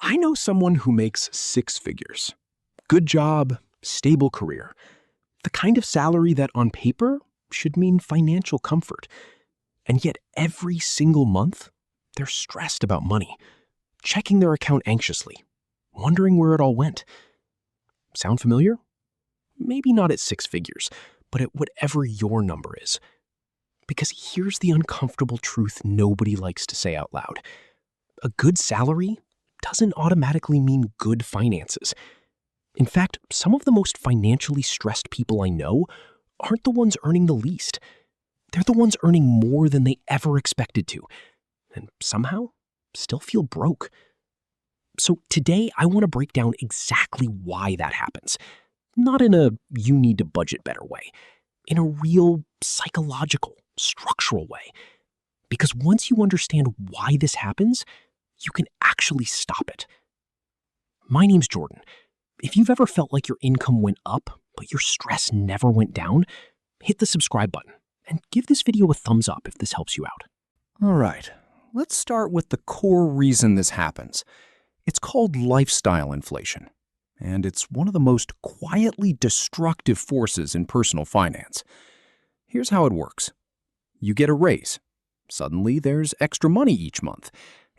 I know someone who makes six figures. Good job, stable career. The kind of salary that on paper should mean financial comfort. And yet every single month, they're stressed about money, checking their account anxiously, wondering where it all went. Sound familiar? Maybe not at six figures, but at whatever your number is. Because here's the uncomfortable truth nobody likes to say out loud. A good salary doesn't automatically mean good finances. In fact, some of the most financially stressed people I know aren't the ones earning the least. They're the ones earning more than they ever expected to, and somehow still feel broke. So today, I want to break down exactly why that happens. Not in a you need to budget better way, in a real psychological, structural way. Because once you understand why this happens, you can actually stop it. My name's Jordan. If you've ever felt like your income went up, but your stress never went down, hit the subscribe button and give this video a thumbs up if this helps you out. All right, let's start with the core reason this happens. It's called lifestyle inflation, and it's one of the most quietly destructive forces in personal finance. Here's how it works. You get a raise. Suddenly, there's extra money each month,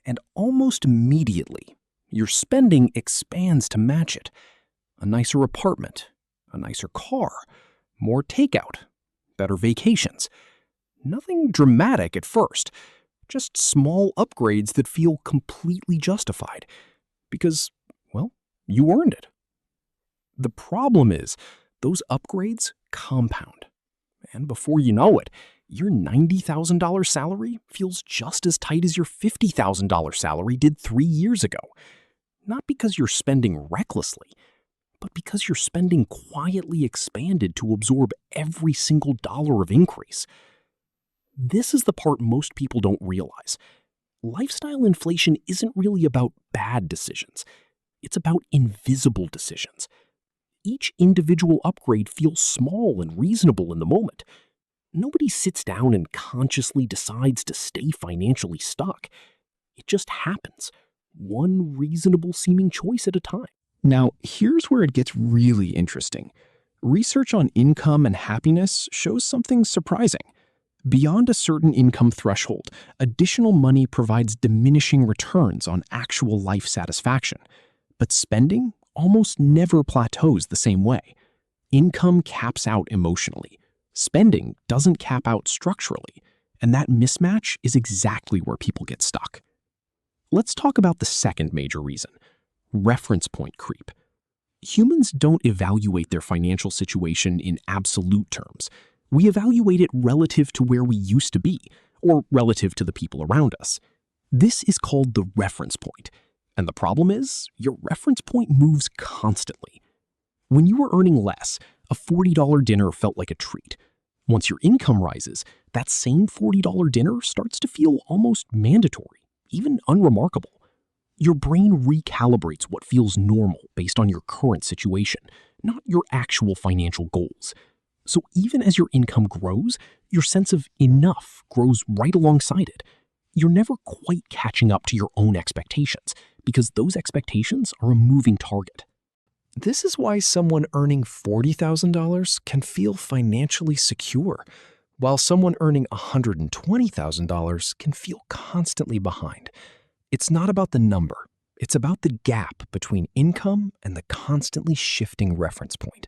and almost immediately, your spending expands to match it. A nicer apartment, a nicer car, more takeout, better vacations. Nothing dramatic at first, just small upgrades that feel completely justified. Because, well, you earned it. The problem is, those upgrades compound. And before you know it, your $90,000 salary feels just as tight as your $50,000 salary did 3 years ago. Not because you're spending recklessly, but because your spending quietly expanded to absorb every single dollar of increase. This is the part most people don't realize. Lifestyle inflation isn't really about bad decisions. It's about invisible decisions. Each individual upgrade feels small and reasonable in the moment. Nobody sits down and consciously decides to stay financially stuck. It just happens, one reasonable seeming choice at a time. Now, here's where it gets really interesting. Research on income and happiness shows something surprising. Beyond a certain income threshold, additional money provides diminishing returns on actual life satisfaction. But spending almost never plateaus the same way. Income caps out emotionally. Spending doesn't cap out structurally, and that mismatch is exactly where people get stuck. Let's talk about the second major reason, reference point creep. Humans don't evaluate their financial situation in absolute terms. We evaluate it relative to where we used to be, or relative to the people around us. This is called the reference point, and the problem is, your reference point moves constantly. When you were earning less, a $40 dinner felt like a treat. Once your income rises, that same $40 dinner starts to feel almost mandatory, even unremarkable. Your brain recalibrates what feels normal based on your current situation, not your actual financial goals. So even as your income grows, your sense of enough grows right alongside it. You're never quite catching up to your own expectations, because those expectations are a moving target. This is why someone earning $40,000 can feel financially secure, while someone earning $120,000 can feel constantly behind. It's not about the number. It's about the gap between income and the constantly shifting reference point.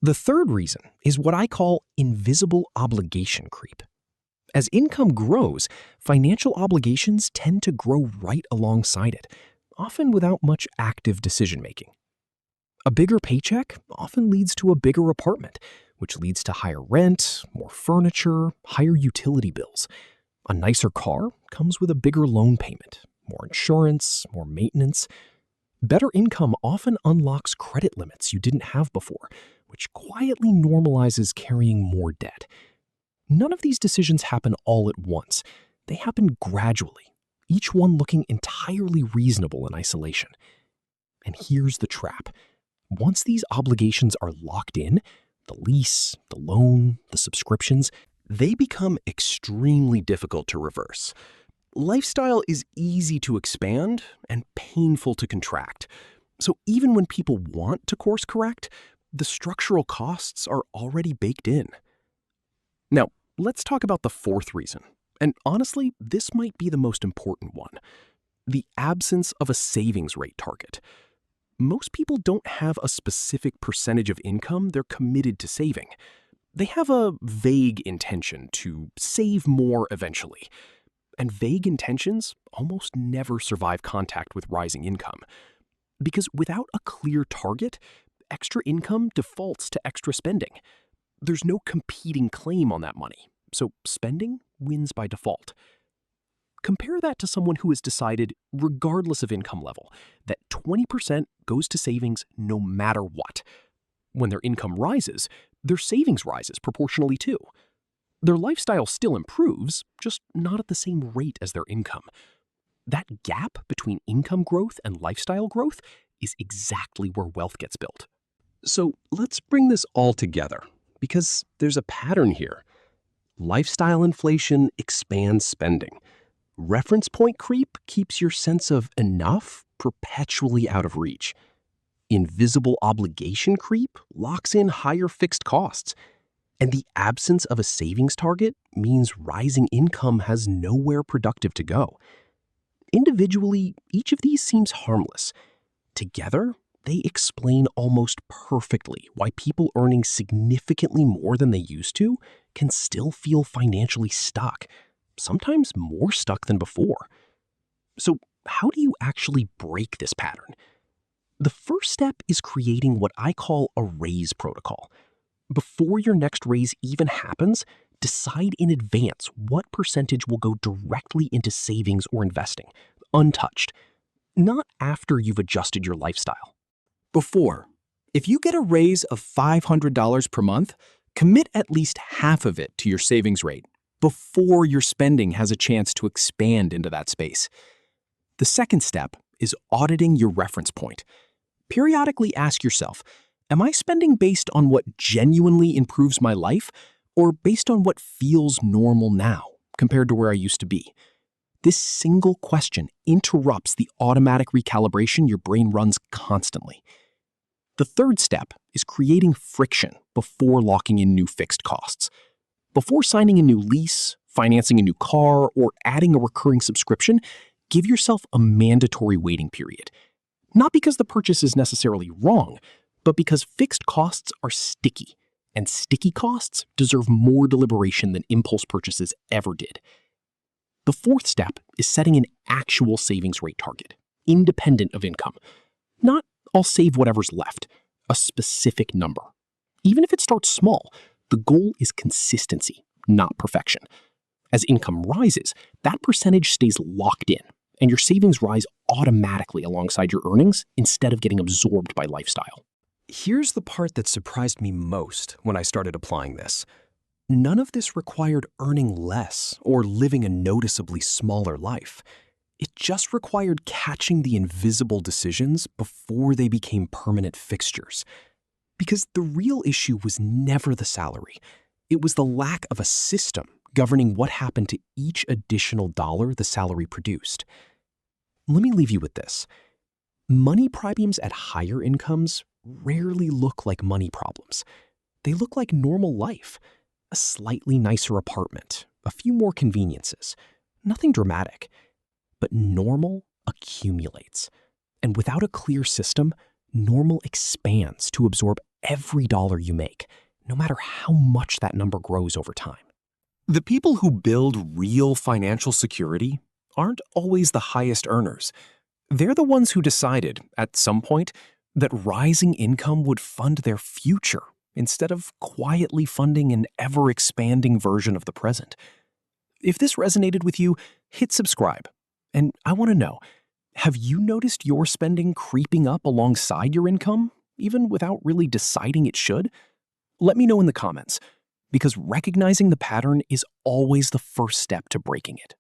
The third reason is what I call invisible obligation creep. As income grows, financial obligations tend to grow right alongside it, often without much active decision-making. A bigger paycheck often leads to a bigger apartment, which leads to higher rent, more furniture, higher utility bills. A nicer car comes with a bigger loan payment, more insurance, more maintenance. Better income often unlocks credit limits you didn't have before, which quietly normalizes carrying more debt. None of these decisions happen all at once. They happen gradually, each one looking entirely reasonable in isolation. And here's the trap. Once these obligations are locked in, the lease, the loan, the subscriptions, they become extremely difficult to reverse. Lifestyle is easy to expand and painful to contract. So even when people want to course correct, the structural costs are already baked in. Now, let's talk about the fourth reason. And honestly, this might be the most important one: the absence of a savings rate target. Most people don't have a specific percentage of income they're committed to saving. They have a vague intention to save more eventually. And vague intentions almost never survive contact with rising income. Because without a clear target, extra income defaults to extra spending. There's no competing claim on that money, so spending wins by default. Compare that to someone who has decided, regardless of income level, that 20% goes to savings no matter what. When their income rises, their savings rises proportionally too. Their lifestyle still improves, just not at the same rate as their income. That gap between income growth and lifestyle growth is exactly where wealth gets built. So let's bring this all together, because there's a pattern here. Lifestyle inflation expands spending. Reference point creep keeps your sense of enough perpetually out of reach. Invisible obligation creep locks in higher fixed costs. And the absence of a savings target means rising income has nowhere productive to go. Individually, each of these seems harmless. Together, they explain almost perfectly why people earning significantly more than they used to can still feel financially stuck, sometimes more stuck than before. So, how do you actually break this pattern? The first step is creating what I call a raise protocol. Before your next raise even happens, decide in advance what percentage will go directly into savings or investing, untouched, not after you've adjusted your lifestyle. Before, if you get a raise of $500 per month, commit at least half of it to your savings rate before your spending has a chance to expand into that space. The second step is auditing your reference point. Periodically ask yourself, am I spending based on what genuinely improves my life, or based on what feels normal now compared to where I used to be? This single question interrupts the automatic recalibration your brain runs constantly. The third step is creating friction before locking in new fixed costs. Before signing a new lease, financing a new car, or adding a recurring subscription, give yourself a mandatory waiting period. Not because the purchase is necessarily wrong, but because fixed costs are sticky, and sticky costs deserve more deliberation than impulse purchases ever did. The fourth step is setting an actual savings rate target, independent of income. Not, I'll save whatever's left, a specific number. Even if it starts small, the goal is consistency, not perfection. As income rises, that percentage stays locked in, and your savings rise automatically alongside your earnings instead of getting absorbed by lifestyle. Here's the part that surprised me most when I started applying this. None of this required earning less or living a noticeably smaller life. It just required catching the invisible decisions before they became permanent fixtures. Because the real issue was never the salary. It was the lack of a system governing what happened to each additional dollar the salary produced. Let me leave you with this. Money problems at higher incomes rarely look like money problems. They look like normal life. A slightly nicer apartment, a few more conveniences. Nothing dramatic. But normal accumulates. And without a clear system, normal expands to absorb every dollar you make, no matter how much that number grows over time. The people who build real financial security aren't always the highest earners. They're the ones who decided, at some point, that rising income would fund their future instead of quietly funding an ever-expanding version of the present. If this resonated with you, hit subscribe. And I want to know, have you noticed your spending creeping up alongside your income, even without really deciding it should? Let me know in the comments, because recognizing the pattern is always the first step to breaking it.